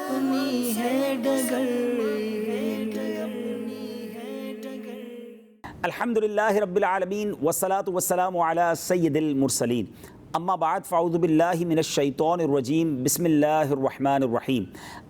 اپنی ہے ڈگر. الحمدللہ رب العالمین والصلاة والسلام علی سید المرسلین. اما بعد فاعوذ باللہ من الشیطان الرجیم. بسم اللہ الرحمن الرحیم.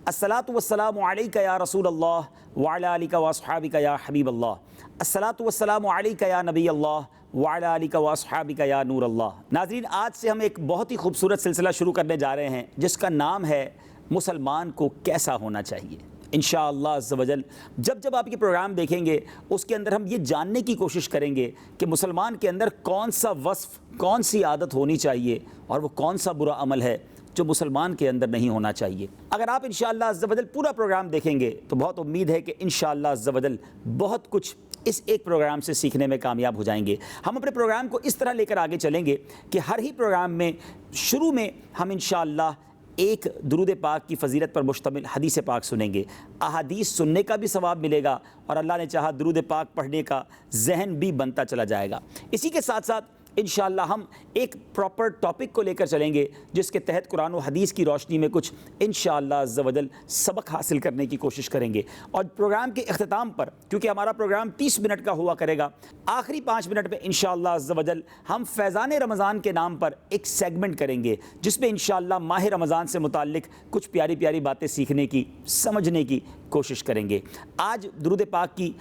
الصلاة والسلام علیک یا رسول اللہ وعلی آلک واصحابک یا حبیب اللہ. الصلاة والسلام علیک یا نبی اللہ وعلی آلک واصحابک یا نور اللہ. ناظرین، آج سے ہم ایک بہت ہی خوبصورت سلسلہ شروع کرنے جا رہے ہیں جس کا نام ہے مسلمان کو کیسا ہونا چاہیے. انشاءاللہ عز و جل جب آپ یہ پروگرام دیکھیں گے اس کے اندر ہم یہ جاننے کی کوشش کریں گے کہ مسلمان کے اندر کون سا وصف، کون سی عادت ہونی چاہیے اور وہ کون سا برا عمل ہے جو مسلمان کے اندر نہیں ہونا چاہیے. اگر آپ انشاءاللہ عز و جل پورا پروگرام دیکھیں گے تو بہت امید ہے کہ انشاءاللہ عز و جل بہت کچھ اس ایک پروگرام سے سیکھنے میں کامیاب ہو جائیں گے. ہم اپنے پروگرام کو اس طرح لے کر آگے چلیں گے کہ ہر ہی پروگرام میں شروع میں ہم انشاءاللہ ایک درود پاک کی فضیلت پر مشتمل حدیث پاک سنیں گے. احادیث سننے کا بھی ثواب ملے گا اور اللہ نے چاہا درود پاک پڑھنے کا ذہن بھی بنتا چلا جائے گا. اسی کے ساتھ ساتھ انشاءاللہ ہم ایک پراپر ٹاپک کو لے کر چلیں گے جس کے تحت قرآن و حدیث کی روشنی میں کچھ انشاءاللہ عز و جل سبق حاصل کرنے کی کوشش کریں گے. اور پروگرام کے اختتام پر، کیونکہ ہمارا پروگرام 30 منٹ کا ہوا کرے گا، آخری 5 منٹ میں انشاءاللہ عز و جل ہم فیضان رمضان کے نام پر ایک سیگمنٹ کریں گے جس میں انشاءاللہ ماہ رمضان سے متعلق کچھ پیاری پیاری باتیں سیکھنے کی، سمجھنے کی کوشش کریں گے. آج درود پاک کی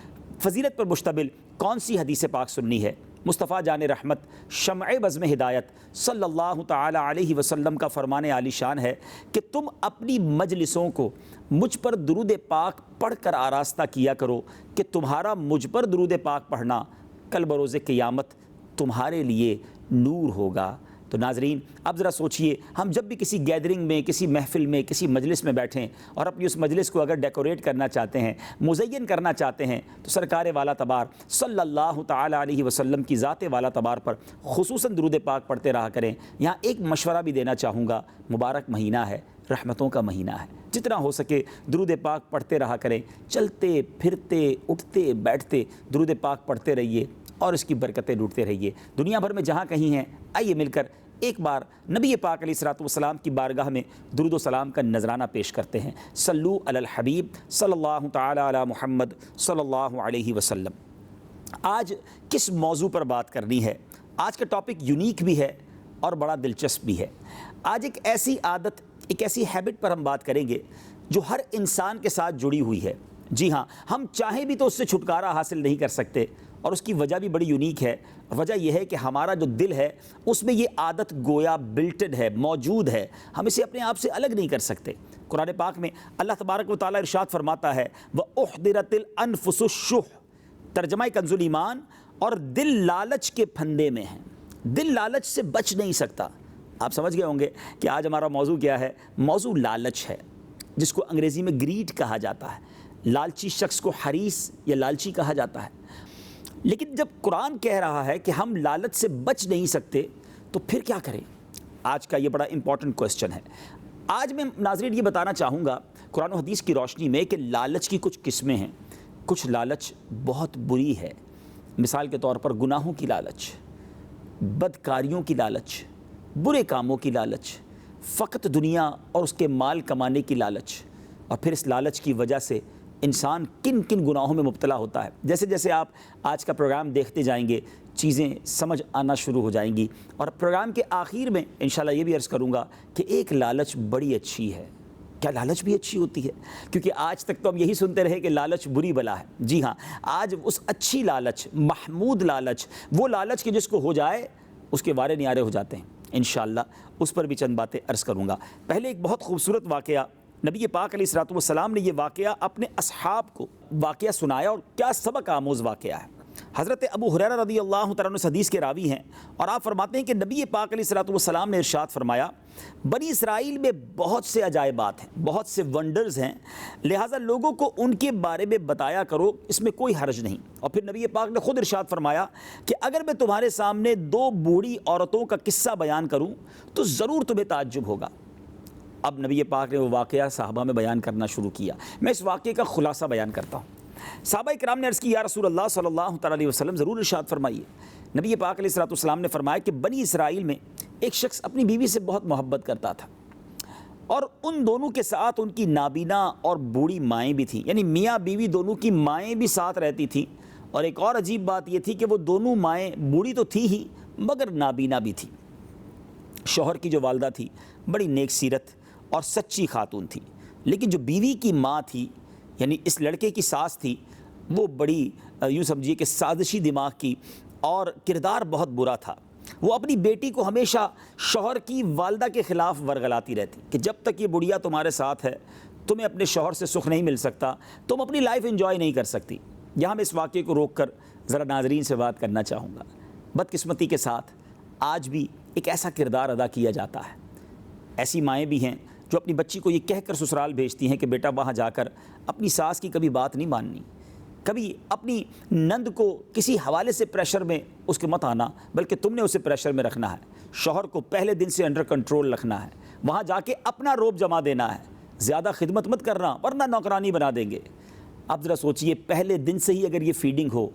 فضیلت پر مشتمل کون سی حدیث پاک سننی ہے؟ مصطفیٰ جان رحمت شمع بزم ہدایت صلی اللہ تعالی علیہ وسلم کا فرمان عالی شان ہے کہ تم اپنی مجلسوں کو مجھ پر درود پاک پڑھ کر آراستہ کیا کرو کہ تمہارا مجھ پر درود پاک پڑھنا کل بروز قیامت تمہارے لیے نور ہوگا. تو ناظرین، اب ذرا سوچئے، ہم جب بھی کسی گیدرنگ میں، کسی محفل میں، کسی مجلس میں بیٹھیں اور اپنی اس مجلس کو اگر ڈیکوریٹ کرنا چاہتے ہیں، مزین کرنا چاہتے ہیں، تو سرکار والا تبار صلی اللہ تعالی علیہ وسلم کی ذات والا تبار پر خصوصاً درود پاک پڑھتے رہا کریں. یہاں ایک مشورہ بھی دینا چاہوں گا، مبارک مہینہ ہے، رحمتوں کا مہینہ ہے، جتنا ہو سکے درود پاک پڑھتے رہا کریں. چلتے پھرتے اٹھتے بیٹھتے درود پاک پڑھتے رہیے اور اس کی برکتیں لوٹتے رہیے. دنیا بھر میں جہاں کہیں ہیں، آئیے مل کر ایک بار نبی پاک علیہ الصلوۃ والسلام کی بارگاہ میں درود و سلام کا نذرانہ پیش کرتے ہیں. صلو علی الحبیب صلی اللہ تعالی علی محمد صلی اللہ علیہ وسلم. آج کس موضوع پر بات کرنی ہے؟ آج کا ٹاپک یونیک بھی ہے اور بڑا دلچسپ بھی ہے. آج ایک ایسی عادت، ایک ایسی ہیبٹ پر ہم بات کریں گے جو ہر انسان کے ساتھ جڑی ہوئی ہے. جی ہاں، ہم چاہیں بھی تو اس سے چھٹکارا حاصل نہیں کر سکتے اور اس کی وجہ بھی بڑی یونیک ہے. وجہ یہ ہے کہ ہمارا جو دل ہے اس میں یہ عادت گویا بلٹڈ ہے، موجود ہے، ہم اسے اپنے آپ سے الگ نہیں کر سکتے. قرآن پاک میں اللہ تبارک و تعالیٰ ارشاد فرماتا ہے وَأُحْضِرَتِ الْأَنفُسُ الشُّحَّ. ترجمہ کنز ایمان، اور دل لالچ کے پھندے میں ہیں. دل لالچ سے بچ نہیں سکتا. آپ سمجھ گئے ہوں گے کہ آج ہمارا موضوع کیا ہے. موضوع لالچ ہے، جس کو انگریزی میں گریڈ کہا جاتا ہے. لالچی شخص کو حریص یا لالچی کہا جاتا ہے. لیکن جب قرآن کہہ رہا ہے کہ ہم لالچ سے بچ نہیں سکتے تو پھر کیا کریں؟ آج کا یہ بڑا امپورٹنٹ کوسچن ہے. آج میں ناظرین یہ بتانا چاہوں گا قرآن و حدیث کی روشنی میں کہ لالچ کی کچھ قسمیں ہیں. کچھ لالچ بہت بری ہے. مثال کے طور پر گناہوں کی لالچ، بدکاریوں کی لالچ، برے کاموں کی لالچ، فقط دنیا اور اس کے مال کمانے کی لالچ. اور پھر اس لالچ کی وجہ سے انسان کن کن گناہوں میں مبتلا ہوتا ہے. جیسے جیسے آپ آج کا پروگرام دیکھتے جائیں گے چیزیں سمجھ آنا شروع ہو جائیں گی. اور پروگرام کے آخر میں انشاءاللہ یہ بھی عرض کروں گا کہ ایک لالچ بڑی اچھی ہے. کیا لالچ بھی اچھی ہوتی ہے؟ کیونکہ آج تک تو ہم یہی سنتے رہے کہ لالچ بری بلا ہے. جی ہاں، آج اس اچھی لالچ، محمود لالچ، وہ لالچ کہ جس کو ہو جائے اس کے وارے نیارے ہو جاتے ہیں، انشاءاللہ اس پر بھی چند باتیں عرض کروں گا. پہلے ایک بہت خوبصورت واقعہ، نبی پاک علیہ الصلوۃ والسلام نے یہ واقعہ اپنے اصحاب کو واقعہ سنایا اور کیا سبق آموز واقعہ ہے. حضرت ابو ہریرہ رضی اللہ تعالیٰ عنہ اس حدیث کے راوی ہیں اور آپ فرماتے ہیں کہ نبی پاک علیہ الصلوۃ والسلام نے ارشاد فرمایا بنی اسرائیل میں بہت سے عجائبات ہیں، بہت سے ونڈرز ہیں، لہٰذا لوگوں کو ان کے بارے میں بتایا کرو، اس میں کوئی حرج نہیں. اور پھر نبی پاک نے خود ارشاد فرمایا کہ اگر میں تمہارے سامنے 2 بوڑھی عورتوں کا قصہ بیان کروں تو ضرور تمہیں تعجب ہوگا. اب نبی پاک نے وہ واقعہ صحابہ میں بیان کرنا شروع کیا. میں اس واقعے کا خلاصہ بیان کرتا ہوں. صحابہ کرام نے عرض کی یا رسول اللہ صلی اللہ تعالیٰ علیہ وسلم ضرور ارشاد فرمائیے. نبی پاک علیہ الصلوۃ والسلام نے فرمایا کہ بنی اسرائیل میں ایک شخص اپنی بیوی سے بہت محبت کرتا تھا اور ان دونوں کے ساتھ ان کی نابینا اور بوڑھی مائیں بھی تھیں، یعنی میاں بیوی دونوں کی مائیں بھی ساتھ رہتی تھیں۔ اور ایک اور عجیب بات یہ تھی کہ وہ دونوں مائیں بوڑھی تو تھی ہی مگر نابینا بھی تھی۔ شوہر کی جو والدہ تھی بڑی نیک سیرت اور سچی خاتون تھی، لیکن جو بیوی کی ماں تھی یعنی اس لڑکے کی ساس تھی، وہ بڑی یوں سمجھیے کہ سازشی دماغ کی، اور کردار بہت برا تھا۔ وہ اپنی بیٹی کو ہمیشہ شوہر کی والدہ کے خلاف ورغلاتی رہتی کہ جب تک یہ بڑھیا تمہارے ساتھ ہے تمہیں اپنے شوہر سے سکھ نہیں مل سکتا، تم اپنی لائف انجوائے نہیں کر سکتی۔ یہاں میں اس واقعے کو روک کر ذرا ناظرین سے بات کرنا چاہوں گا۔ بدقسمتی کے ساتھ آج بھی ایک ایسا کردار ادا کیا جاتا ہے۔ ایسی مائیں بھی ہیں جو اپنی بچی کو یہ کہہ کر سسرال بھیجتی ہیں کہ بیٹا وہاں جا کر اپنی ساس کی کبھی بات نہیں ماننی، کبھی اپنی نند کو کسی حوالے سے پریشر میں اس کے مت آنا، بلکہ تم نے اسے پریشر میں رکھنا ہے، شوہر کو پہلے دن سے انڈر کنٹرول رکھنا ہے، وہاں جا کے اپنا روب جما دینا ہے، زیادہ خدمت مت کرنا ورنہ نوکرانی بنا دیں گے۔ اب ذرا سوچئے، پہلے دن سے ہی اگر یہ فیڈنگ ہو،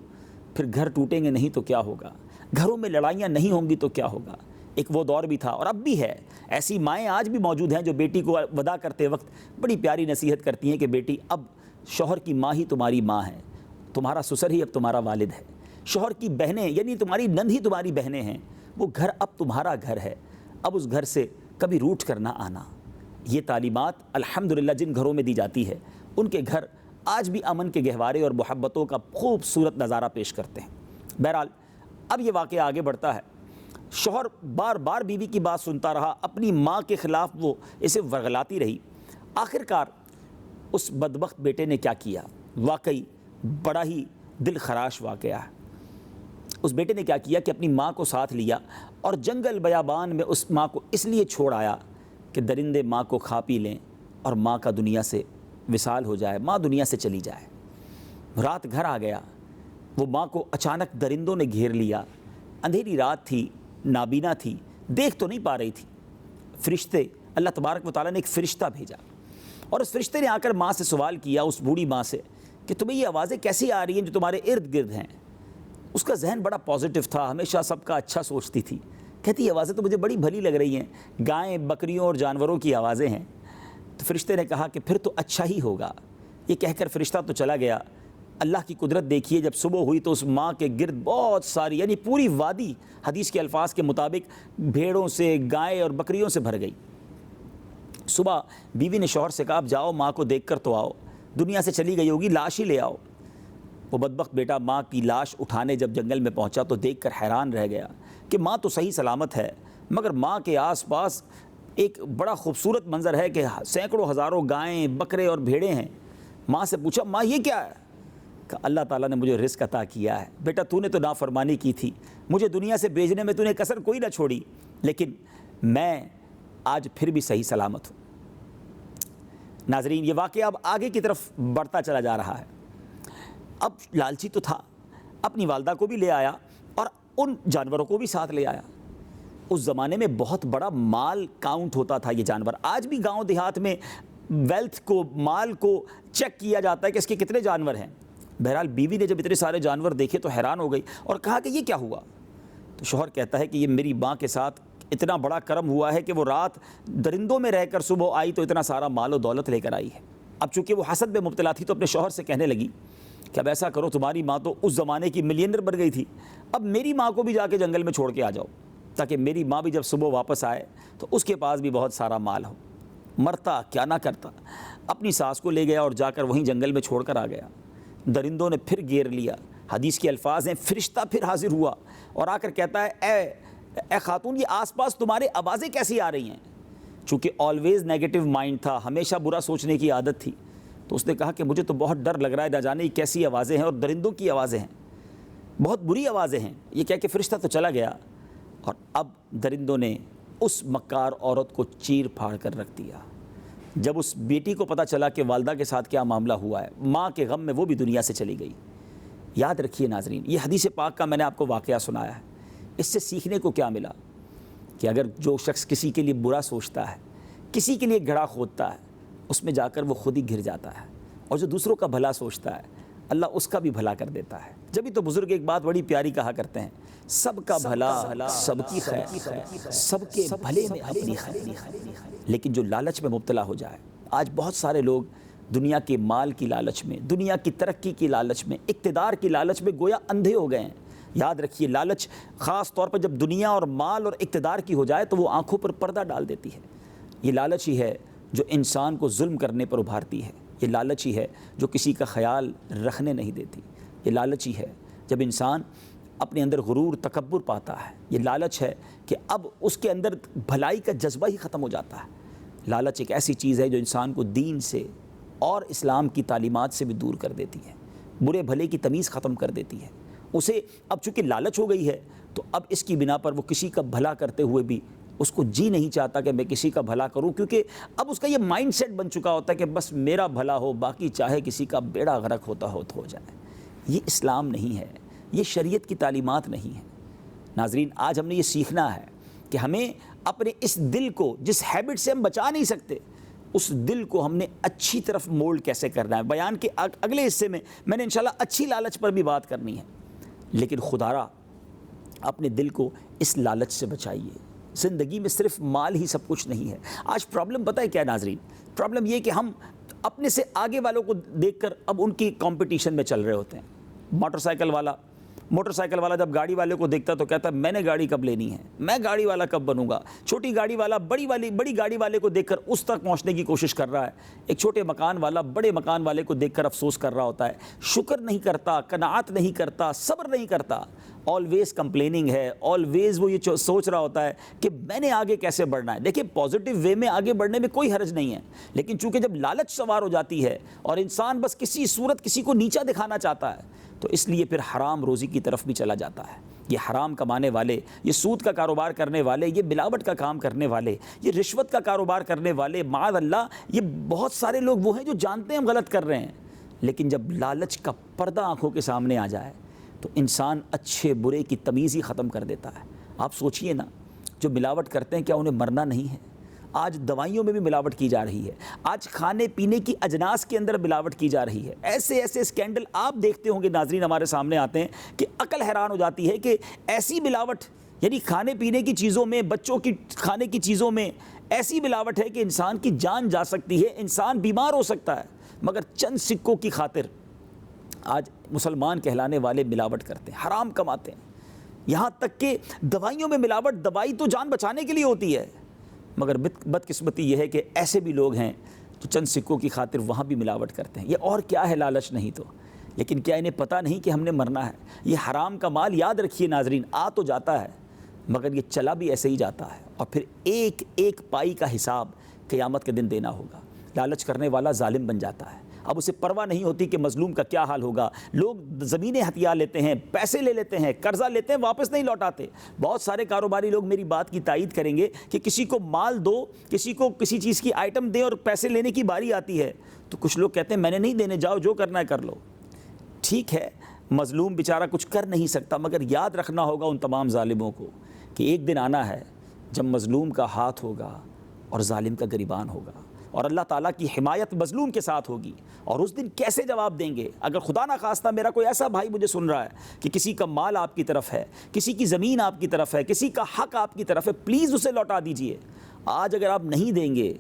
پھر گھر ٹوٹیں گے نہیں تو کیا ہوگا، گھروں میں لڑائیاں نہیں ہوں گی تو کیا ہوگا۔ ایک وہ دور بھی تھا اور اب بھی ہے، ایسی مائیں آج بھی موجود ہیں جو بیٹی کو وداع کرتے وقت بڑی پیاری نصیحت کرتی ہیں کہ بیٹی اب شوہر کی ماں ہی تمہاری ماں ہے، تمہارا سسر ہی اب تمہارا والد ہے، شوہر کی بہنیں یعنی تمہاری نند ہی تمہاری بہنیں ہیں، وہ گھر اب تمہارا گھر ہے، اب اس گھر سے کبھی روٹ کر نہ آنا۔ یہ تعلیمات الحمدللہ جن گھروں میں دی جاتی ہے ان کے گھر آج بھی امن کے گہوارے اور محبتوں کا خوبصورت نظارہ پیش کرتے ہیں۔ بہرحال اب یہ واقعہ آگے بڑھتا ہے، شوہر بار بار بیوی کی بات سنتا رہا، اپنی ماں کے خلاف وہ اسے ورغلاتی رہی۔ آخر کار اس بدبخت بیٹے نے کیا کیا، واقعی بڑا ہی دل خراش واقعہ ہے۔ اس بیٹے نے کیا کیا کہ اپنی ماں کو ساتھ لیا اور جنگل بیابان میں اس ماں کو اس لیے چھوڑ آیا کہ درندے ماں کو کھا پی لیں اور ماں کا دنیا سے وصال ہو جائے، ماں دنیا سے چلی جائے۔ رات گھر آ گیا، وہ ماں کو اچانک درندوں نے گھیر لیا، اندھیری رات تھی، نابینا تھی، دیکھ تو نہیں پا رہی تھی۔ فرشتے، اللہ تبارک و تعالیٰ نے ایک فرشتہ بھیجا اور اس فرشتے نے آ کر ماں سے سوال کیا، اس بوڑھی ماں سے، کہ تمہیں یہ آوازیں کیسی آ رہی ہیں جو تمہارے ارد گرد ہیں؟ اس کا ذہن بڑا پازیٹیو تھا، ہمیشہ سب کا اچھا سوچتی تھی، کہتی یہ آوازیں تو مجھے بڑی بھلی لگ رہی ہیں، گائیں بکریوں اور جانوروں کی آوازیں ہیں۔ تو فرشتے نے کہا کہ پھر تو اچھا ہی ہوگا۔ یہ کہہ کر فرشتہ تو چلا گیا۔ اللہ کی قدرت دیکھیے، جب صبح ہوئی تو اس ماں کے گرد بہت ساری یعنی پوری وادی حدیث کے الفاظ کے مطابق بھیڑوں سے، گائے اور بکریوں سے بھر گئی۔ صبح بیوی نے شوہر سے کہا اب جاؤ ماں کو دیکھ کر تو آؤ، دنیا سے چلی گئی ہوگی، لاش ہی لے آؤ۔ وہ بدبخت بیٹا ماں کی لاش اٹھانے جب جنگل میں پہنچا تو دیکھ کر حیران رہ گیا کہ ماں تو صحیح سلامت ہے، مگر ماں کے آس پاس ایک بڑا خوبصورت منظر ہے کہ سینکڑوں ہزاروں گائیں، بکرے اور بھیڑیں ہیں۔ ماں سے پوچھا ماں یہ کیا ہے؟ کہ اللہ تعالیٰ نے مجھے رزق عطا کیا ہے، بیٹا تو نے تو نافرمانی کی تھی، مجھے دنیا سے بھیجنے میں تو نے کسر کوئی نہ چھوڑی، لیکن میں آج پھر بھی صحیح سلامت ہوں۔ ناظرین، یہ واقعہ اب آگے کی طرف بڑھتا چلا جا رہا ہے۔ اب لالچی تو تھا، اپنی والدہ کو بھی لے آیا اور ان جانوروں کو بھی ساتھ لے آیا۔ اس زمانے میں بہت بڑا مال کاؤنٹ ہوتا تھا یہ جانور۔ آج بھی گاؤں دیہات میں ویلتھ کو، مال کو چیک کیا جاتا ہے کہ اس کے کتنے جانور ہیں۔ بہرحال بیوی نے جب اتنے سارے جانور دیکھے تو حیران ہو گئی اور کہا کہ یہ کیا ہوا؟ تو شوہر کہتا ہے کہ یہ میری ماں کے ساتھ اتنا بڑا کرم ہوا ہے کہ وہ رات درندوں میں رہ کر صبح آئی تو اتنا سارا مال و دولت لے کر آئی ہے۔ اب چونکہ وہ حسد میں مبتلا تھی تو اپنے شوہر سے کہنے لگی کہ اب ایسا کرو، تمہاری ماں تو اس زمانے کی ملینئر بن گئی تھی، اب میری ماں کو بھی جا کے جنگل میں چھوڑ کے آ جاؤ تاکہ میری ماں بھی جب صبح واپس آئے تو اس کے پاس بھی بہت سارا مال ہو۔ مرتا کیا نہ کرتا، اپنی ساس کو لے گیا اور جا کر وہیں جنگل میں چھوڑ کر آ گیا۔ درندوں نے پھر گھیر لیا، حدیث کے الفاظ ہیں فرشتہ پھر حاضر ہوا اور آ کر کہتا ہے اے خاتون، یہ آس پاس تمہارے آوازیں کیسی آ رہی ہیں؟ چونکہ آلویز نیگیٹو مائنڈ تھا، ہمیشہ برا سوچنے کی عادت تھی، تو اس نے کہا کہ مجھے تو بہت ڈر لگ رہا ہے، نہ جانے کیسی آوازیں ہیں اور درندوں کی آوازیں ہیں، بہت بری آوازیں ہیں۔ یہ کہہ کے فرشتہ تو چلا گیا اور اب درندوں نے اس مکار عورت کو چیر پھاڑ کر رکھ دیا۔ جب اس بیٹی کو پتہ چلا کہ والدہ کے ساتھ کیا معاملہ ہوا ہے، ماں کے غم میں وہ بھی دنیا سے چلی گئی۔ یاد رکھیے ناظرین، یہ حدیث پاک کا میں نے آپ کو واقعہ سنایا ہے، اس سے سیکھنے کو کیا ملا کہ اگر جو شخص کسی کے لیے برا سوچتا ہے، کسی کے لیے گڑھا کھودتا ہے، اس میں جا کر وہ خود ہی گر جاتا ہے، اور جو دوسروں کا بھلا سوچتا ہے اللہ اس کا بھی بھلا کر دیتا ہے۔ جبھی تو بزرگ ایک بات بڑی پیاری کہا کرتے ہیں، سب کا بھلا سب کی خیر، سب کے بھلے میں اپنی خیر۔ لیکن جو لالچ میں مبتلا ہو جائے، آج بہت سارے لوگ دنیا کے مال کی لالچ میں، دنیا کی ترقی کی لالچ میں، اقتدار کی لالچ میں گویا اندھے ہو گئے ہیں۔ یاد رکھیے، لالچ خاص طور پر جب دنیا اور مال اور اقتدار کی ہو جائے تو وہ آنکھوں پر پردہ ڈال دیتی ہے۔ یہ لالچ ہی ہے جو انسان کو ظلم کرنے پر ابھارتی ہے، یہ لالچ ہی ہے جو کسی کا خیال رکھنے نہیں دیتی، یہ لالچ ہی ہے جب انسان اپنے اندر غرور تکبر پاتا ہے، یہ لالچ ہے کہ اب اس کے اندر بھلائی کا جذبہ ہی ختم ہو جاتا ہے۔ لالچ ایک ایسی چیز ہے جو انسان کو دین سے اور اسلام کی تعلیمات سے بھی دور کر دیتی ہے، برے بھلے کی تمیز ختم کر دیتی ہے۔ اسے اب چونکہ لالچ ہو گئی ہے تو اب اس کی بنا پر وہ کسی کا بھلا کرتے ہوئے بھی اس کو جی نہیں چاہتا کہ میں کسی کا بھلا کروں، کیونکہ اب اس کا یہ مائنڈ سیٹ بن چکا ہوتا ہے کہ بس میرا بھلا ہو، باقی چاہے کسی کا بیڑا غرق ہوتا ہو تو ہو جائے۔ یہ اسلام نہیں ہے، یہ شریعت کی تعلیمات نہیں ہے۔ ناظرین، آج ہم نے یہ سیکھنا ہے کہ ہمیں اپنے اس دل کو جس ہیبٹ سے ہم بچا نہیں سکتے، اس دل کو ہم نے اچھی طرف مولڈ کیسے کرنا ہے۔ بیان کے اگلے حصے میں نے انشاءاللہ اچھی لالچ پر بھی بات کرنی ہے، لیکن خدارا اپنے دل کو اس لالچ سے بچائیے۔ زندگی میں صرف مال ہی سب کچھ نہیں ہے۔ آج پرابلم پتہ ہے کیا ناظرین؟ پرابلم یہ کہ ہم اپنے سے آگے والوں کو دیکھ کر اب ان کی کمپٹیشن میں چل رہے ہوتے ہیں۔ موٹر سائیکل والا جب گاڑی والے کو دیکھتا تو کہتا ہے میں نے گاڑی کب لینی ہے، میں گاڑی والا کب بنوں گا۔ چھوٹی گاڑی والا بڑی گاڑی والے کو دیکھ کر اس تک پہنچنے کی کوشش کر رہا ہے۔ ایک چھوٹے مکان والا بڑے مکان والے کو دیکھ کر افسوس کر رہا ہوتا ہے، شکر نہیں کرتا، قناعت نہیں کرتا، صبر نہیں کرتا، آلویز کمپلیننگ ہے، آلویز وہ یہ سوچ رہا ہوتا ہے کہ میں نے آگے کیسے بڑھنا ہے۔ دیکھیں، پازیٹیو وے میں آگے بڑھنے میں کوئی حرج نہیں ہے، لیکن چونکہ جب لالچ سوار ہو جاتی ہے اور انسان بس کسی صورت کسی کو نیچا دکھانا چاہتا ہے تو اس لیے پھر حرام روزی کی طرف بھی چلا جاتا ہے۔ یہ حرام کمانے والے، یہ سود کا کاروبار کرنے والے، یہ ملاوٹ کا کام کرنے والے، یہ رشوت کا کاروبار کرنے والے، معاذ اللہ، یہ بہت سارے لوگ وہ ہیں جو جانتے ہیں ہم غلط کر رہے ہیں، لیکن جب لالچ کا پردہ آنکھوں کے سامنے آ جائے تو انسان اچھے برے کی تمیز ہی ختم کر دیتا ہے۔ آپ سوچئے نا، جو ملاوٹ کرتے ہیں کیا انہیں مرنا نہیں ہے؟ آج دوائیوں میں بھی ملاوٹ کی جا رہی ہے، آج کھانے پینے کی اجناس کے اندر ملاوٹ کی جا رہی ہے۔ ایسے اسکینڈل آپ دیکھتے ہوں گے ناظرین، ہمارے سامنے آتے ہیں کہ عقل حیران ہو جاتی ہے کہ ایسی ملاوٹ، یعنی کھانے پینے کی چیزوں میں، بچوں کی کھانے کی چیزوں میں ایسی ملاوٹ ہے کہ انسان کی جان جا سکتی ہے، انسان بیمار ہو سکتا ہے، مگر چند سکوں کی خاطر آج مسلمان کہلانے والے ملاوٹ کرتے ہیں، حرام کماتے ہیں۔ یہاں تک کہ دوائیوں میں ملاوٹ، دوائی تو جان بچانے کے لیے ہوتی ہے، مگر بدقسمتی یہ ہے کہ ایسے بھی لوگ ہیں جو چند سکوں کی خاطر وہاں بھی ملاوٹ کرتے ہیں۔ یہ اور کیا ہے لالچ نہیں تو؟ لیکن کیا انہیں پتہ نہیں کہ ہم نے مرنا ہے؟ یہ حرام کا مال، یاد رکھیے ناظرین، آ تو جاتا ہے مگر یہ چلا بھی ایسے ہی جاتا ہے، اور پھر ایک ایک پائی کا حساب قیامت کے دن دینا ہوگا۔ لالچ کرنے والا ظالم بن جاتا ہے، اب اسے پرواہ نہیں ہوتی کہ مظلوم کا کیا حال ہوگا۔ لوگ زمینیں ہتھیار لیتے ہیں، پیسے لے لیتے ہیں، قرضہ لیتے ہیں، واپس نہیں لوٹاتے۔ بہت سارے کاروباری لوگ میری بات کی تائید کریں گے کہ کسی کو مال دو، کسی کو کسی چیز کی آئٹم دیں اور پیسے لینے کی باری آتی ہے تو کچھ لوگ کہتے ہیں میں نے نہیں دینے، جاؤ جو کرنا ہے کر لو۔ ٹھیک ہے، مظلوم بیچارہ کچھ کر نہیں سکتا، مگر یاد رکھنا ہوگا ان تمام ظالموں کو کہ ایک دن آنا ہے جب مظلوم کا ہاتھ ہوگا اور ظالم کا گریبان ہوگا، اور اللہ تعالیٰ کی حمایت مظلوم کے ساتھ ہوگی، اور اس دن کیسے جواب دیں گے؟ اگر خدا نہ خواستہ میرا کوئی ایسا بھائی مجھے سن رہا ہے کہ کسی کا مال آپ کی طرف ہے، کسی کی زمین آپ کی طرف ہے، کسی کا حق آپ کی طرف ہے، پلیز اسے لوٹا دیجئے۔ آج اگر آپ نہیں دیں گے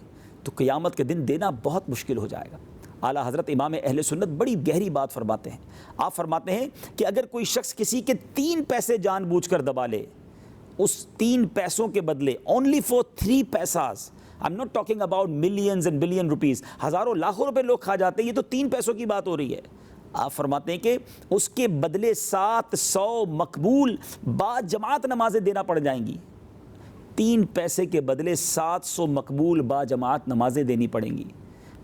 تو قیامت کے دن دینا بہت مشکل ہو جائے گا۔ اعلیٰ حضرت امام اہل سنت بڑی گہری بات فرماتے ہیں۔ آپ فرماتے ہیں کہ اگر کوئی شخص کسی کے 3 پیسے جان بوجھ کر دبا لے، اس 3 پیسوں کے بدلے only for 3 پیساز، I'm not talking about millions and billion rupees، ہزاروں لاکھوں روپے لوگ کھا جاتے ہیں، یہ تو 3 پیسوں کی بات ہو رہی ہے۔ آپ فرماتے ہیں کہ اس کے بدلے 700 مقبول با جماعت نمازیں دینا پڑ جائیں گی۔ 3 پیسے کے بدلے 700 مقبول با جماعت نمازیں دینی پڑیں گی۔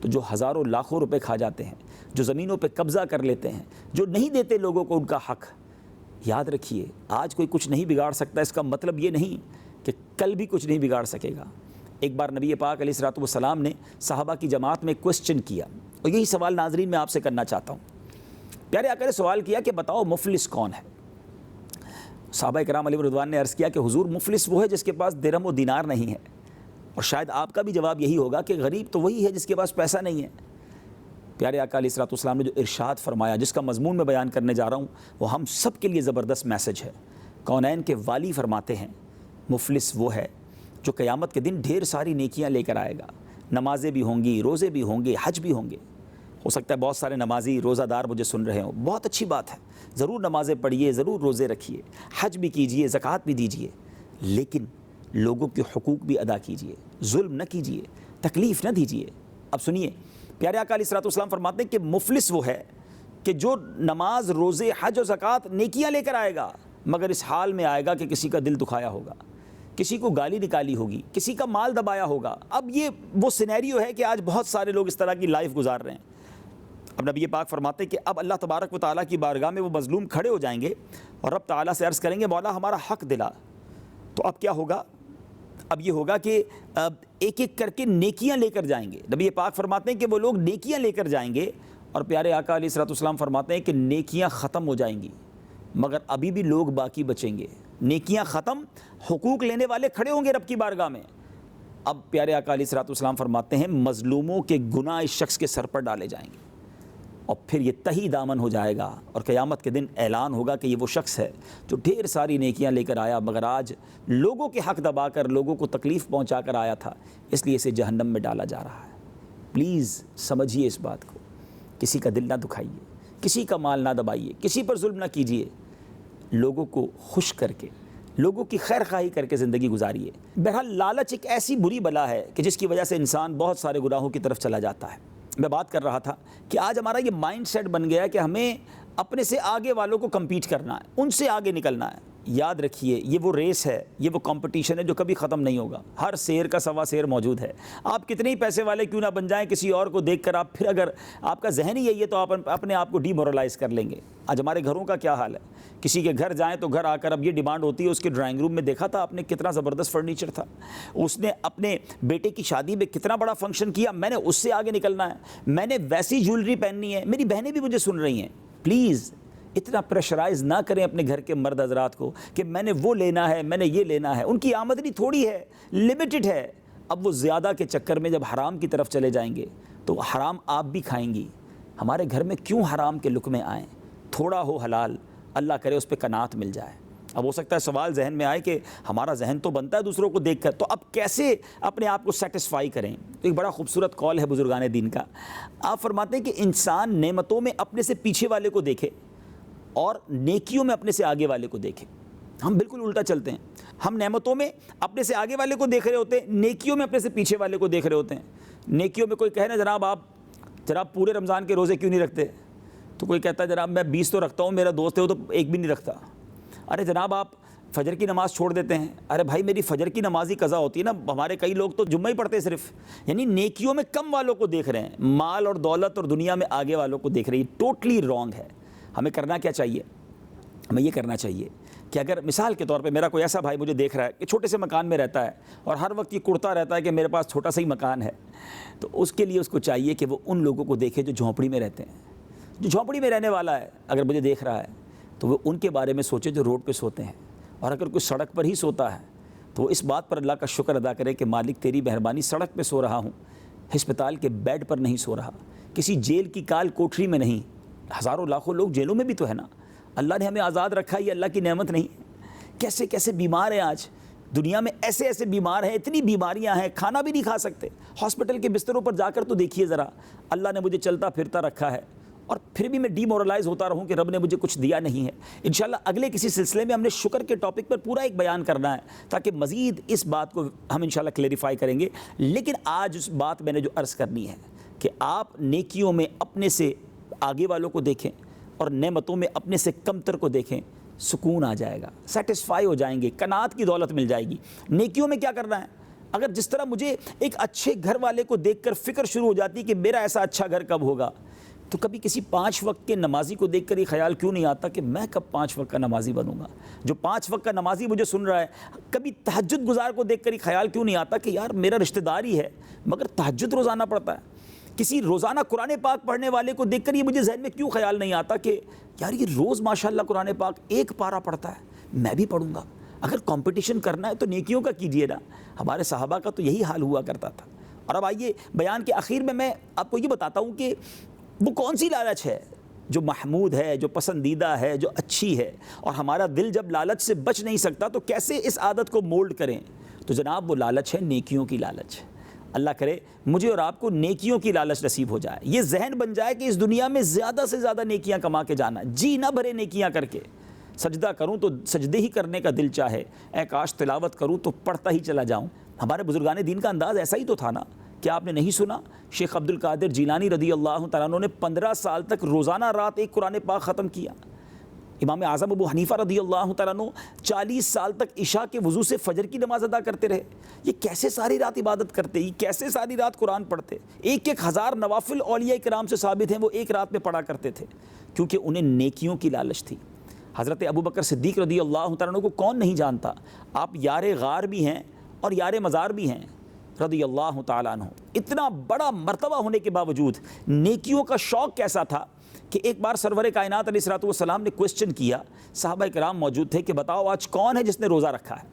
تو جو ہزاروں لاکھوں روپے کھا جاتے ہیں، جو زمینوں پہ قبضہ کر لیتے ہیں، جو نہیں دیتے لوگوں کو ان کا حق، یاد رکھیے آج کوئی کچھ نہیں بگاڑ سکتا، اس کا مطلب یہ نہیں کہ کل بھی کچھ نہیں بگاڑ سکے گا۔ ایک بار نبی پاک علیہ الصلوۃ والسلام نے صحابہ کی جماعت میں کوسچن کیا، اور یہی سوال ناظرین میں آپ سے کرنا چاہتا ہوں۔ پیارے آقا نے سوال کیا کہ بتاؤ مفلس کون ہے؟ صحابہ کرام علیہ رضوان نے عرض کیا کہ حضور مفلس وہ ہے جس کے پاس درہم و دینار نہیں ہے، اور شاید آپ کا بھی جواب یہی ہوگا کہ غریب تو وہی ہے جس کے پاس پیسہ نہیں ہے۔ پیارے آقا علیہ الصلوۃ والسلام نے جو ارشاد فرمایا، جس کا مضمون میں بیان کرنے جا رہا ہوں، وہ ہم سب کے لیے زبردست میسج ہے۔ کونین کے والی فرماتے ہیں مفلس وہ ہے جو قیامت کے دن ڈھیر ساری نیکیاں لے کر آئے گا، نمازیں بھی ہوں گی، روزے بھی ہوں گے، حج بھی ہوں گے۔ ہو سکتا ہے بہت سارے نمازی روزہ دار مجھے سن رہے ہوں، بہت اچھی بات ہے، ضرور نمازیں پڑھیے، ضرور روزے رکھیے، حج بھی کیجیے، زکوٰۃ بھی دیجیے، لیکن لوگوں کے حقوق بھی ادا کیجیے، ظلم نہ کیجیے، تکلیف نہ دیجیے۔ اب سنیے، پیارے آقا علیہ الصلوۃ والسلام فرماتے ہیں کہ مفلس وہ ہے کہ جو نماز، روزے، حج اور زکوٰۃ نیکیاں لے کر آئے گا، مگر اس حال میں آئے گا کہ کسی کا دل دکھایا ہوگا، کسی کو گالی نکالی ہوگی، کسی کا مال دبایا ہوگا۔ اب یہ وہ سینیریو ہے کہ آج بہت سارے لوگ اس طرح کی لائف گزار رہے ہیں۔ اب نبی پاک فرماتے ہیں کہ اب اللہ تبارک و تعالیٰ کی بارگاہ میں وہ مظلوم کھڑے ہو جائیں گے اور رب تعالیٰ سے عرض کریں گے مولا ہمارا حق دلا۔ تو اب کیا ہوگا؟ اب یہ ہوگا کہ ایک ایک کر کے نیکیاں لے کر جائیں گے۔ نبی پاک فرماتے ہیں کہ وہ لوگ نیکیاں لے کر جائیں گے، اور پیارے آقا علیہ الصلوۃ والسلام فرماتے ہیں کہ نیکیاں ختم ہو جائیں گی، مگر ابھی بھی لوگ باقی بچیں گے۔ نیکیاں ختم، حقوق لینے والے کھڑے ہوں گے رب کی بارگاہ میں۔ اب پیارے آقا علیہ الصلوۃ والسلام فرماتے ہیں مظلوموں کے گناہ اس شخص کے سر پر ڈالے جائیں گے، اور پھر یہ تہی دامن ہو جائے گا، اور قیامت کے دن اعلان ہوگا کہ یہ وہ شخص ہے جو ڈھیر ساری نیکیاں لے کر آیا، مگر آج لوگوں کے حق دبا کر، لوگوں کو تکلیف پہنچا کر آیا تھا، اس لیے اسے جہنم میں ڈالا جا رہا ہے۔ پلیز سمجھیے اس بات کو، کسی کا دل نہ دکھائیے، کسی کا مال نہ دبائیے، کسی پر ظلم نہ کیجیے، لوگوں کو خوش کر کے، لوگوں کی خیر خواہی کر کے زندگی گزاریے۔ بہرحال لالچ ایک ایسی بری بلا ہے کہ جس کی وجہ سے انسان بہت سارے گناہوں کی طرف چلا جاتا ہے۔ میں بات کر رہا تھا کہ آج ہمارا یہ مائنڈ سیٹ بن گیا ہے کہ ہمیں اپنے سے آگے والوں کو کمپیٹ کرنا ہے، ان سے آگے نکلنا ہے۔ یاد رکھیے یہ وہ ریس ہے، یہ وہ کمپٹیشن ہے جو کبھی ختم نہیں ہوگا۔ ہر شیر کا سوا شیر موجود ہے۔ آپ کتنے ہی پیسے والے کیوں نہ بن جائیں، کسی اور کو دیکھ کر آپ پھر اگر آپ کا ذہن ہی یہی ہے تو آپ اپنے آپ کو ڈی مورلائز کر لیں گے۔ آج ہمارے گھروں کا کیا حال ہے، کسی کے گھر جائیں تو گھر آ کر اب یہ ڈیمانڈ ہوتی ہے، اس کے ڈرائنگ روم میں دیکھا تھا آپ نے کتنا زبردست فرنیچر تھا، اس نے اپنے بیٹے کی شادی میں کتنا بڑا فنکشن کیا، میں نے اس سے آگے نکلنا ہے، میں نے ویسی جیولری پہننی ہے۔ میری بہنیں بھی مجھے سن رہی ہیں، پلیز اتنا پریشرائز نہ کریں اپنے گھر کے مرد حضرات کو کہ میں نے وہ لینا ہے، میں نے یہ لینا ہے۔ ان کی آمدنی تھوڑی ہے، لمیٹڈ ہے۔ اب وہ زیادہ کے چکر میں جب حرام کی طرف چلے جائیں گے تو حرام آپ بھی کھائیں گی۔ ہمارے گھر میں کیوں حرام کے لقمے آئیں؟ تھوڑا ہو حلال، اللہ کرے اس پہ قناعت مل جائے۔ اب ہو سکتا ہے سوال ذہن میں آئے کہ ہمارا ذہن تو بنتا ہے دوسروں کو دیکھ کر، تو اب کیسے اپنے آپ کو سیٹسفائی کریں؟ تو ایک بڑا خوبصورت قول ہے بزرگان دین کا۔ آپ فرماتے ہیں کہ انسان نعمتوں میں اپنے سے پیچھے والے کو دیکھے اور نیکیوں میں اپنے سے آگے والے کو دیکھے۔ ہم بالکل الٹا چلتے ہیں، ہم نعمتوں میں اپنے سے آگے والے کو دیکھ رہے ہوتے ہیں، نیکیوں میں اپنے سے پیچھے والے کو دیکھ رہے ہوتے ہیں۔ نیکیوں میں کوئی کہے نا جناب پورے رمضان کے روزے کیوں نہیں رکھتے؟ تو کوئی کہتا ہے جناب میں 20 تو رکھتا ہوں، میرا دوست ہے وہ تو ایک بھی نہیں رکھتا۔ ارے جناب آپ فجر کی نماز چھوڑ دیتے ہیں۔ ارے بھائی میری فجر کی نماز ہی قضا ہوتی ہے نا، ہمارے کئی لوگ تو جمعہ ہی پڑھتے صرف۔ یعنی نیکیوں میں کم والوں کو دیکھ رہے ہیں، مال اور دولت اور دنیا میں آگے والوں کو دیکھ رہے ہیں۔ یہ ٹوٹلی رانگ ہے۔ ہمیں کرنا کیا چاہیے؟ ہمیں یہ کرنا چاہیے کہ اگر مثال کے طور پہ میرا کوئی ایسا بھائی مجھے دیکھ رہا ہے کہ چھوٹے سے مکان میں رہتا ہے اور ہر وقت یہ کڑتا رہتا ہے کہ میرے پاس چھوٹا سا ہی مکان ہے، تو اس کے لیے اس کو چاہیے کہ وہ ان لوگوں کو دیکھے جو جھونپڑی میں رہتے ہیں۔ جو جھونپڑی میں رہنے والا ہے اگر مجھے دیکھ رہا ہے تو وہ ان کے بارے میں سوچے جو روڈ پہ سوتے ہیں، اور اگر کوئی سڑک پر ہی سوتا ہے تو وہ اس بات پر اللہ کا شکر ادا کرے کہ مالک تیری مہربانی، سڑک پہ سو رہا ہوں، ہسپتال کے بیڈ پر نہیں سو رہا، کسی جیل کی کال کوٹری میں نہیں۔ ہزاروں لاکھوں لوگ جیلوں میں بھی تو ہے نا، اللہ نے ہمیں آزاد رکھا، یہ اللہ کی نعمت نہیں ہے؟ کیسے کیسے بیمار ہیں آج دنیا میں، ایسے ایسے بیمار ہیں، اتنی بیماریاں ہیں، کھانا بھی نہیں کھا سکتے۔ ہاسپٹل کے بستروں پر جا کر تو دیکھیے ذرا، اللہ نے مجھے چلتا پھرتا رکھا ہے اور پھر بھی میں ڈی مورلائز ہوتا رہوں کہ رب نے مجھے کچھ دیا نہیں ہے۔ انشاءاللہ اگلے کسی سلسلے میں ہم نے شکر کے ٹاپک پر پورا ایک بیان کرنا ہے تاکہ مزید اس بات کو ہم انشاءاللہ کلیریفائی کریں گے۔ لیکن آج اس بات میں نے جو عرض کرنی ہے کہ آپ نیکیوں میں اپنے سے آگے والوں کو دیکھیں اور نعمتوں میں اپنے سے کمتر کو دیکھیں، سکون آ جائے گا، سیٹسفائی ہو جائیں گے، قناعت کی دولت مل جائے گی۔ نیکیوں میں کیا کرنا ہے؟ اگر جس طرح مجھے ایک اچھے گھر والے کو دیکھ کر فکر شروع ہو جاتی کہ میرا ایسا اچھا گھر کب ہوگا، تو کبھی کسی 5 وقت کے نمازی کو دیکھ کر یہ خیال کیوں نہیں آتا کہ میں کب 5 وقت کا نمازی بنوں گا؟ جو 5 وقت کا نمازی مجھے سن رہا ہے، کبھی تہجد گزار کو دیکھ کر یہ خیال کیوں نہیں آتا کہ یار میرا رشتہ دار ہی ہے مگر تہجد روزانہ پڑھتا ہے؟ کسی روزانہ قرآن پاک پڑھنے والے کو دیکھ کر یہ مجھے ذہن میں کیوں خیال نہیں آتا کہ یار یہ روز ماشاءاللہ قرآن پاک 1 پارہ پڑھتا ہے، میں بھی پڑھوں گا؟ اگر کمپٹیشن کرنا ہے تو نیکیوں کا کیجیے نا۔ ہمارے صحابہ کا تو یہی حال ہوا کرتا تھا۔ اور اب آئیے بیان کے آخر میں آپ کو یہ بتاتا ہوں کہ وہ کون سی لالچ ہے جو محمود ہے، جو پسندیدہ ہے، جو اچھی ہے؟ اور ہمارا دل جب لالچ سے بچ نہیں سکتا تو کیسے اس عادت کو مولڈ کریں؟ تو جناب وہ لالچ ہے نیکیوں کی لالچ۔ اللہ کرے مجھے اور آپ کو نیکیوں کی لالچ نصیب ہو جائے، یہ ذہن بن جائے کہ اس دنیا میں زیادہ سے زیادہ نیکیاں کما کے جانا، جی نہ بھرے نیکیاں کر کے، سجدہ کروں تو سجدے ہی کرنے کا دل چاہے، اے کاش تلاوت کروں تو پڑھتا ہی چلا جاؤں۔ ہمارے بزرگان دین کا انداز ایسا ہی تو تھا نا، کیا آپ نے نہیں سنا؟ شیخ عبد القادر جیلانی رضی اللہ تعالیٰ عنہ نے 15 سال تک روزانہ رات ایک قرآن پاک ختم کیا۔ امام اعظم ابو حنیفہ رضی اللہ تعالیٰ عنہ 40 سال تک عشاء کے وضو سے فجر کی نماز ادا کرتے رہے۔ یہ کیسے ساری رات عبادت کرتے، یہ کیسے ساری رات قرآن پڑھتے؟ 1,000 نوافل اولیاء کرام سے ثابت ہیں وہ ایک رات میں پڑھا کرتے تھے، کیونکہ انہیں نیکیوں کی لالچ تھی۔ حضرت ابوبکر صدیق رضی اللہ تعالیٰ عنہ کو کون نہیں جانتا؟ آپ یار غار بھی ہیں اور یار مزار بھی ہیں رضی اللہ تعالیٰ عنہ۔ اتنا بڑا مرتبہ ہونے کے باوجود نیکیوں کا شوق کیسا تھا کہ ایک بار سرور کائنات علیہ الصلوۃ والسلام نے کوسچن کیا، صحابہ کرام موجود تھے کہ بتاؤ آج کون ہے جس نے روزہ رکھا ہے؟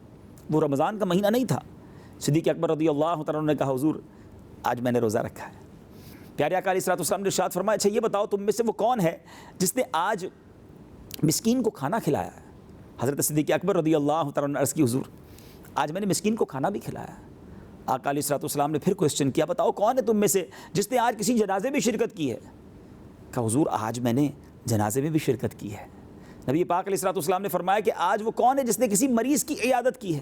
وہ رمضان کا مہینہ نہیں تھا۔ صدیق اکبر رضی اللہ تعالیٰ عنہ نے کہا حضور آج میں نے روزہ رکھا ہے۔ پیارے آقا علیہ الصلوۃ والسلام نے ارشاد فرمایا اچھا یہ بتاؤ تم میں سے وہ کون ہے جس نے آج مسکین کو کھانا کھلایا ہے؟ حضرت صدیق اکبر رضی اللہ تعالیٰ عنہ نے عرض کی حضور آج میں نے مسکین کو کھانا بھی کھلایا ہے۔ آقا علیہ الصلوۃ والسلام نے پھر کوسچن کیا بتاؤ کون ہے تم میں سے جس نے آج کسی جنازے میں شرکت کی ہے؟ کہا حضور آج میں نے جنازے میں بھی شرکت کی ہے۔ نبی پاک علیہ الصلوۃ والسلام نے فرمایا کہ آج وہ کون ہے جس نے کسی مریض کی عیادت کی ہے؟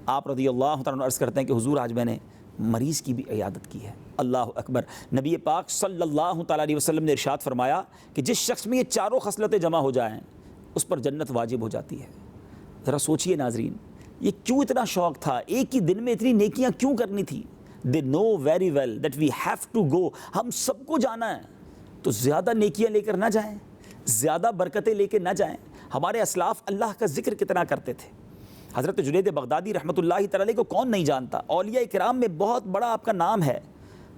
آپ رضی اللہ تعالیٰ عنہ عرض کرتے ہیں کہ حضور آج میں نے مریض کی بھی عیادت کی ہے۔ اللہ اکبر۔ نبی پاک صلی اللہ تعالیٰ علیہ وسلم نے ارشاد فرمایا کہ جس شخص میں یہ چاروں خصلتیں جمع ہو جائیں اس پر جنت واجب ہو جاتی ہے۔ ذرا سوچئے ناظرین، یہ کیوں اتنا شوق تھا؟ ایک ہی دن میں اتنی نیکیاں کیوں کرنی تھی؟ They know very well that we have to go, ہم سب کو جانا ہے، تو زیادہ نیکیاں لے کر نہ جائیں، زیادہ برکتیں لے کے نہ جائیں۔ ہمارے اسلاف اللہ کا ذکر کتنا کرتے تھے۔ حضرت جنید بغدادی رحمۃ اللہ تعالی علیہ کو کون نہیں جانتا؟ اولیاء کرام میں بہت بڑا آپ کا نام ہے،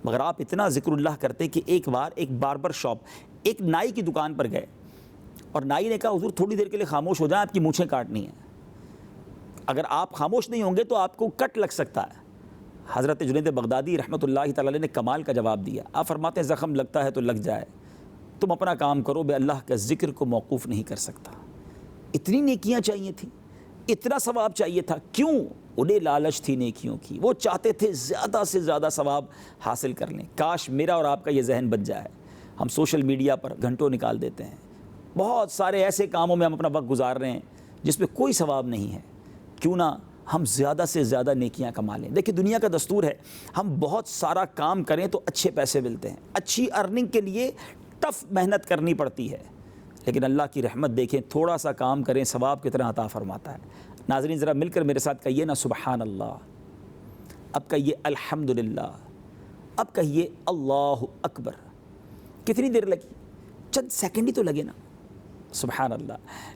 مگر آپ اتنا ذکر اللہ کرتے کہ ایک بار ایک باربر شاپ، ایک نائی کی دکان پر گئے اور نائی نے کہا حضور تھوڑی دیر کے لیے خاموش ہو جائیں، آپ کی مونچھیں کاٹنی ہیں، اگر آپ خاموش نہیں ہوں گے تو آپ کو کٹ لگ سکتا ہے۔ حضرت جنید بغدادی رحمۃ اللہ تعالی علیہ نے کمال کا جواب دیا۔ آپ فرماتے ہیں زخم لگتا ہے تو لگ جائے، تم اپنا کام کرو، میں اللہ کا ذکر کو موقوف نہیں کر سکتا۔ اتنی نیکیاں چاہیے تھیں، اتنا ثواب چاہیے تھا، کیوں؟ انہیں لالچ تھی نیکیوں کی، وہ چاہتے تھے زیادہ سے زیادہ ثواب حاصل کر لیں۔ کاش میرا اور آپ کا یہ ذہن بن جائے۔ ہم سوشل میڈیا پر گھنٹوں نکال دیتے ہیں، بہت سارے ایسے کاموں میں ہم اپنا وقت گزار رہے ہیں جس میں کوئی ثواب نہیں ہے۔ کیوں نہ ہم زیادہ سے زیادہ نیکیاں کما لیں؟ دیکھیں دنیا کا دستور ہے ہم بہت سارا کام کریں تو اچھے پیسے ملتے ہیں، اچھی ارننگ کے لیے ٹف محنت کرنی پڑتی ہے، لیکن اللہ کی رحمت دیکھیں تھوڑا سا کام کریں ثواب کتنا عطا فرماتا ہے۔ ناظرین ذرا مل کر میرے ساتھ کہیے نا سبحان اللہ، اب کہیے الحمدللہ، اب کہیے اللہ اکبر۔ کتنی دیر لگی؟ چند سیکنڈ ہی تو لگے نا، سبحان اللہ۔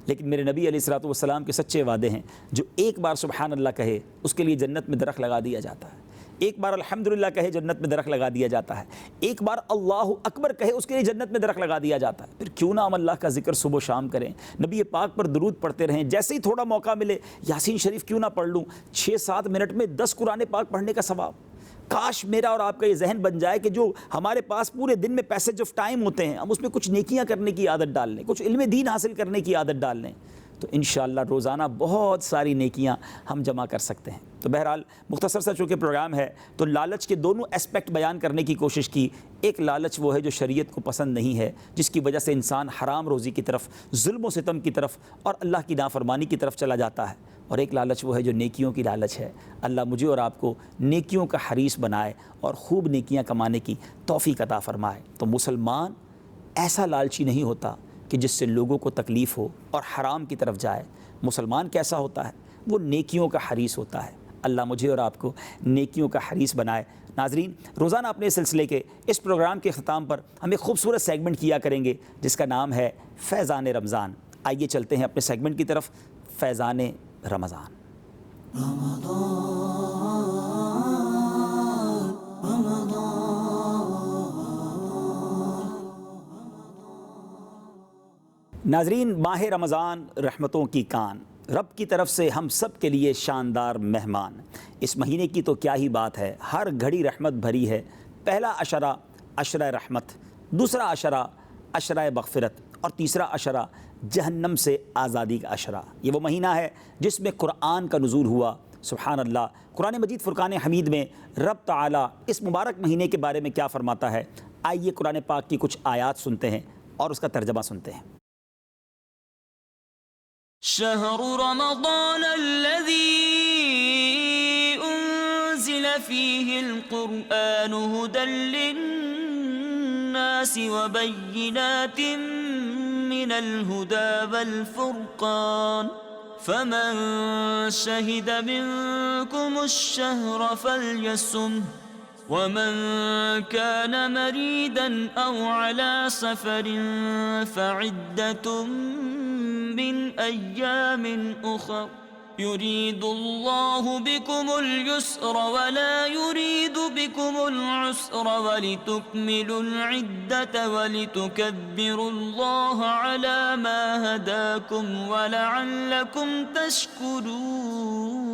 لیکن میرے نبی علیہ الصلوۃ والسلام کے سچے وعدے ہیں، جو ایک بار سبحان اللہ کہے اس کے لیے جنت میں درخت لگا دیا جاتا ہے، ایک بار الحمدللہ کہے جنت میں درخت لگا دیا جاتا ہے، ایک بار اللہ اکبر کہے اس کے لیے جنت میں درخت لگا دیا جاتا ہے۔ پھر کیوں نہ ہم اللہ کا ذکر صبح و شام کریں، نبی پاک پر درود پڑھتے رہیں، جیسے ہی تھوڑا موقع ملے یاسین شریف کیوں نہ پڑھ لوں، 6-7 منٹ میں 10 قرآن پاک پڑھنے کا ثواب۔ کاش میرا اور آپ کا یہ ذہن بن جائے کہ جو ہمارے پاس پورے دن میں پیسج آف ٹائم ہوتے ہیں ہم اس میں کچھ نیکیاں کرنے کی عادت ڈال لیں، کچھ علم دین حاصل کرنے کی عادت ڈال لیں، تو انشاءاللہ روزانہ بہت ساری نیکیاں ہم جمع کر سکتے ہیں۔ تو بہرحال مختصر سا چونکہ پروگرام ہے تو لالچ کے دونوں اسپیکٹ بیان کرنے کی کوشش کی۔ ایک لالچ وہ ہے جو شریعت کو پسند نہیں ہے، جس کی وجہ سے انسان حرام روزی کی طرف، ظلم و ستم کی طرف اور اللہ کی نافرمانی کی طرف چلا جاتا ہے، اور ایک لالچ وہ ہے جو نیکیوں کی لالچ ہے۔ اللہ مجھے اور آپ کو نیکیوں کا حریص بنائے اور خوب نیکیاں کمانے کی توفیق عطا فرمائے۔ تو مسلمان ایسا لالچی نہیں ہوتا کہ جس سے لوگوں کو تکلیف ہو اور حرام کی طرف جائے۔ مسلمان کیسا ہوتا ہے؟ وہ نیکیوں کا حریص ہوتا ہے۔ اللہ مجھے اور آپ کو نیکیوں کا حریص بنائے۔ ناظرین روزانہ اپنے سلسلے کے اس پروگرام کے اختتام پر ہم ایک خوبصورت سیگمنٹ کیا کریں گے جس کا نام ہے فیضان رمضان۔ آئیے چلتے ہیں اپنے سیگمنٹ کی طرف، فیضان رمضان۔ ناظرین ماہ رمضان رحمتوں کی کان، رب کی طرف سے ہم سب کے لیے شاندار مہمان۔ اس مہینے کی تو کیا ہی بات ہے، ہر گھڑی رحمت بھری ہے۔ پہلا عشرہ عشرہ رحمت، دوسرا عشرہ عشرہ مغفرت، اور تیسرا عشرہ جہنم سے آزادی کا عشرہ۔ یہ وہ مہینہ ہے جس میں قرآن کا نزول ہوا۔ سبحان اللہ، قرآن مجید فرقان حمید میں رب تعالیٰ اس مبارک مہینے کے بارے میں کیا فرماتا ہے؟ آئیے قرآن پاک کی کچھ آیات سنتے ہیں اور اس کا ترجمہ سنتے ہیں۔ شہر رمضان الذی انزل فیہ القرآن ھدی للناس وبینات من الہدی والفرقان فمن شہد منکم الشہر فلیصمہ ومن كان مريدا أو على سفر فعدة من أيام أخر يريد الله بكم اليسر ولا يريد بكم العسر ولتكملوا العدة ولتكبروا الله على ما هداكم ولعلكم تشكرون۔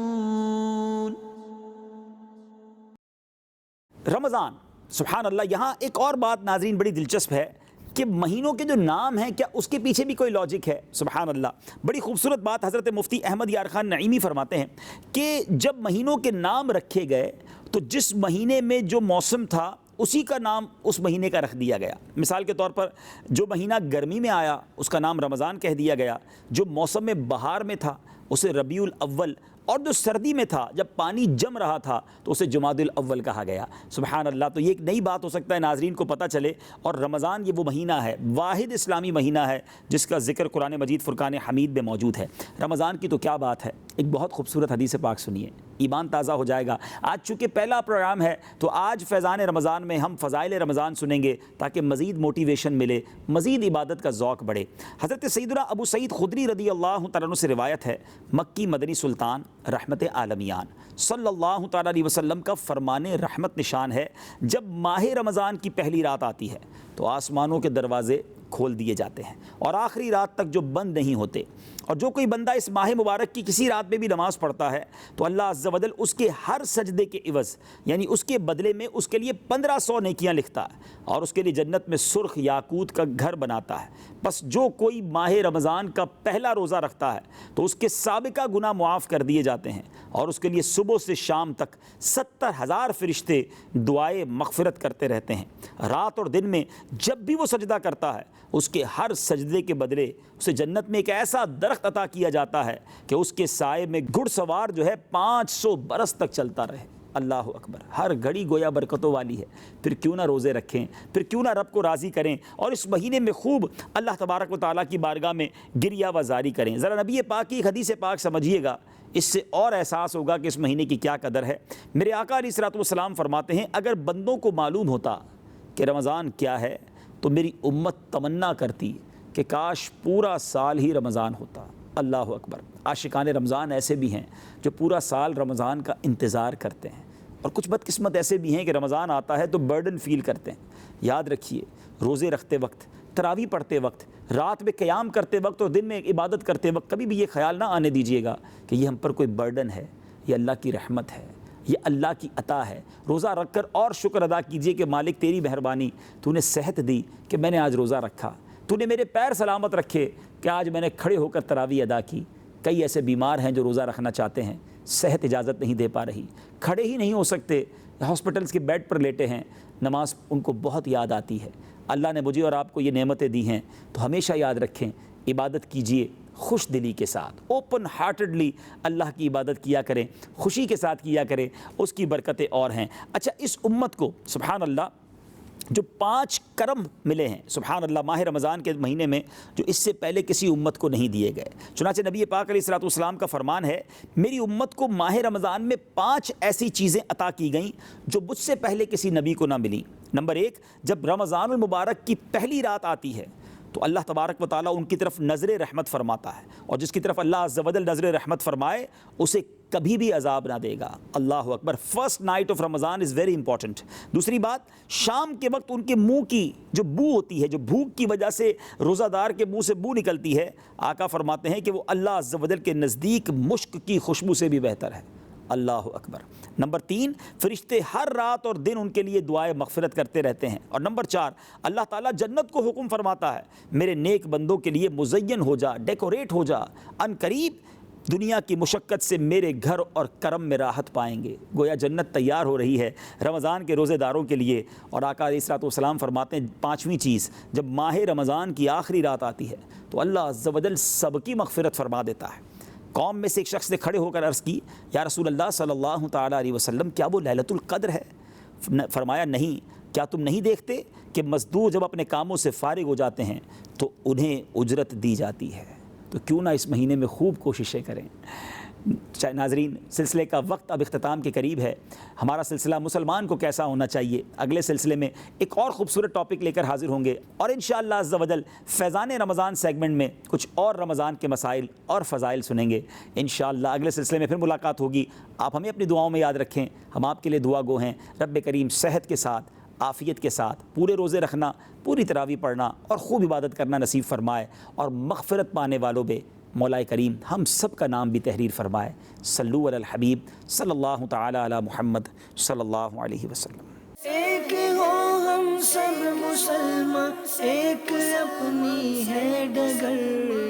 رمضان، سبحان اللہ، یہاں ایک اور بات ناظرین بڑی دلچسپ ہے کہ مہینوں کے جو نام ہیں کیا اس کے پیچھے بھی کوئی لاجک ہے؟ سبحان اللہ، بڑی خوبصورت بات حضرت مفتی احمد یار خان نعیمی فرماتے ہیں کہ جب مہینوں کے نام رکھے گئے تو جس مہینے میں جو موسم تھا اسی کا نام اس مہینے کا رکھ دیا گیا۔ مثال کے طور پر جو مہینہ گرمی میں آیا اس کا نام رمضان کہہ دیا گیا، جو موسم میں بہار میں تھا اسے ربیع الاول، اور جو سردی میں تھا جب پانی جم رہا تھا تو اسے جمادی الاول کہا گیا۔ سبحان اللہ، تو یہ ایک نئی بات ہو سکتا ہے ناظرین کو پتہ چلے، اور رمضان یہ وہ مہینہ ہے، واحد اسلامی مہینہ ہے جس کا ذکر قرآن مجید فرقان حمید میں موجود ہے۔ رمضان کی تو کیا بات ہے، ایک بہت خوبصورت حدیث پاک سنیے، ایمان تازہ ہو جائے گا۔ آج چونکہ پہلا پروگرام ہے تو آج فیضان رمضان میں ہم فضائل رمضان سنیں گے تاکہ مزید موٹیویشن ملے، مزید عبادت کا ذوق بڑھے۔ حضرت سیدنا ابو سعید خدری رضی اللہ تعالیٰ عنہ سے روایت ہے، مکی مدنی سلطان رحمت عالمیان صلی اللہ تعالیٰ علیہ وسلم کا فرمان رحمت نشان ہے، جب ماہ رمضان کی پہلی رات آتی ہے تو آسمانوں کے دروازے کھول دیے جاتے ہیں اور آخری رات تک جو بند نہیں ہوتے، اور جو کوئی بندہ اس ماہ مبارک کی کسی رات میں بھی نماز پڑھتا ہے تو اللہ عز و جل اس کے ہر سجدے کے عوض، یعنی اس کے بدلے میں اس کے لیے 1500 نیکیاں لکھتا ہے اور اس کے لیے جنت میں سرخ یاقوت کا گھر بناتا ہے۔ بس جو کوئی ماہ رمضان کا پہلا روزہ رکھتا ہے تو اس کے سابقہ گناہ معاف کر دیے جاتے ہیں، اور اس کے لیے صبح سے شام تک 70,000 فرشتے دعائے مغفرت کرتے رہتے ہیں۔ رات اور دن میں جب بھی وہ سجدہ کرتا ہے اس کے ہر سجدے کے بدلے اسے جنت میں ایک ایسا درخت عطا کیا جاتا ہے کہ اس کے سائے میں گھڑ سوار جو ہے 500 برس تک چلتا رہے۔ اللہ اکبر، ہر گھڑی گویا برکتوں والی ہے۔ پھر کیوں نہ روزے رکھیں، پھر کیوں نہ رب کو راضی کریں اور اس مہینے میں خوب اللہ تبارک و تعالیٰ کی بارگاہ میں گریہ و زاری کریں۔ ذرا نبی پاک کی حدیث پاک سمجھیے گا، اس سے اور احساس ہوگا کہ اس مہینے کی کیا قدر ہے۔ میرے آقا علیہ الصلوۃ والسلام فرماتے ہیں، اگر بندوں کو معلوم ہوتا کہ رمضان کیا ہے تو میری امت تمنا کرتی کہ کاش پورا سال ہی رمضان ہوتا۔ اللہ اکبر، عاشقان رمضان ایسے بھی ہیں جو پورا سال رمضان کا انتظار کرتے ہیں، اور کچھ بدقسمت ایسے بھی ہیں کہ رمضان آتا ہے تو برڈن فیل کرتے ہیں۔ یاد رکھیے، روزے رکھتے وقت، تراویح پڑھتے وقت، رات میں قیام کرتے وقت اور دن میں عبادت کرتے وقت کبھی بھی یہ خیال نہ آنے دیجیے گا کہ یہ ہم پر کوئی برڈن ہے، یہ اللہ کی رحمت ہے، یہ اللہ کی عطا ہے۔ روزہ رکھ کر اور شکر ادا کیجئے کہ مالک تیری مہربانی، تو نے صحت دی کہ میں نے آج روزہ رکھا، تو نے میرے پیر سلامت رکھے کہ آج میں نے کھڑے ہو کر تراویح ادا کی۔ کئی ایسے بیمار ہیں جو روزہ رکھنا چاہتے ہیں، صحت اجازت نہیں دے پا رہی، کھڑے ہی نہیں ہو سکتے، ہاسپٹلس کے بیڈ پر لیٹے ہیں، نماز ان کو بہت یاد آتی ہے۔ اللہ نے مجھے اور آپ کو یہ نعمتیں دی ہیں تو ہمیشہ یاد رکھیں، عبادت کیجئے خوش دلی کے ساتھ، اوپن ہارٹڈلی اللہ کی عبادت کیا کریں، خوشی کے ساتھ کیا کریں، اس کی برکتیں اور ہیں۔ اچھا، اس امت کو سبحان اللہ جو 5 کرم ملے ہیں سبحان اللہ ماہ رمضان کے مہینے میں، جو اس سے پہلے کسی امت کو نہیں دیے گئے۔ چنانچہ نبی پاک علیہ الصلوۃ والسلام کا فرمان ہے، میری امت کو ماہ رمضان میں 5 ایسی چیزیں عطا کی گئیں جو مجھ سے پہلے کسی نبی کو نہ ملی۔ نمبر 1، جب رمضان المبارک کی پہلی رات آتی ہے تو اللہ تبارک و تعالیٰ ان کی طرف نظر رحمت فرماتا ہے، اور جس کی طرف اللہ عز و جل نظر رحمت فرمائے اسے کبھی بھی عذاب نہ دے گا۔ اللہ اکبر، first night of Ramadan is very important. دوسری بات، شام کے وقت ان کے منہ کی جو بو ہوتی ہے، جو بھوک کی وجہ سے روزہ دار کے منہ سے بو نکلتی ہے، آقا فرماتے ہیں کہ وہ اللہ عز و جل کے نزدیک مشک کی خوشبو سے بھی بہتر ہے۔ اللہ اکبر۔ نمبر 3، فرشتے ہر رات اور دن ان کے لیے دعائے مغفرت کرتے رہتے ہیں۔ اور نمبر 4، اللہ تعالیٰ جنت کو حکم فرماتا ہے میرے نیک بندوں کے لیے مزین ہو جا، ڈیکوریٹ ہو جا، ان قریب دنیا کی مشقت سے میرے گھر اور کرم میں راحت پائیں گے۔ گویا جنت تیار ہو رہی ہے رمضان کے روزے داروں کے لیے۔ اور آقا علیہ الصلوۃ والسلام فرماتے ہیں 5ویں چیز، جب ماہ رمضان کی آخری رات آتی ہے تو اللہ عز و جل سب کی مغفرت فرما دیتا ہے۔ قوم میں سے ایک شخص نے کھڑے ہو کر عرض کی، یا رسول اللہ صلی اللہ تعالیٰ علیہ وسلم، کیا وہ لیلۃ القدر ہے؟ فرمایا نہیں، کیا تم نہیں دیکھتے کہ مزدور جب اپنے کاموں سے فارغ ہو جاتے ہیں تو انہیں اجرت دی جاتی ہے؟ تو کیوں نہ اس مہینے میں خوب کوششیں کریں۔ ناظرین، سلسلے کا وقت اب اختتام کے قریب ہے۔ ہمارا سلسلہ مسلمان کو کیسا ہونا چاہیے، اگلے سلسلے میں ایک اور خوبصورت ٹاپک لے کر حاضر ہوں گے، اور انشاءاللہ عز و جل فیضان رمضان سیگمنٹ میں کچھ اور رمضان کے مسائل اور فضائل سنیں گے۔ انشاءاللہ اگلے سلسلے میں پھر ملاقات ہوگی۔ آپ ہمیں اپنی دعاؤں میں یاد رکھیں، ہم آپ کے لیے دعا گو ہیں۔ رب کریم صحت کے ساتھ، عافیت کے ساتھ پورے روزے رکھنا، پوری تراویح پڑھنا اور خوب عبادت کرنا نصیب فرمائے، اور مغفرت پانے والوں میں مولا کریم ہم سب کا نام بھی تحریر فرمائے۔ صلو علی الحبیب صلی اللہ تعالی علی محمد صلی اللہ علیہ وسلم۔ ایک ہو ہم سب مسلمان، ایک اپنی ہے ڈگر،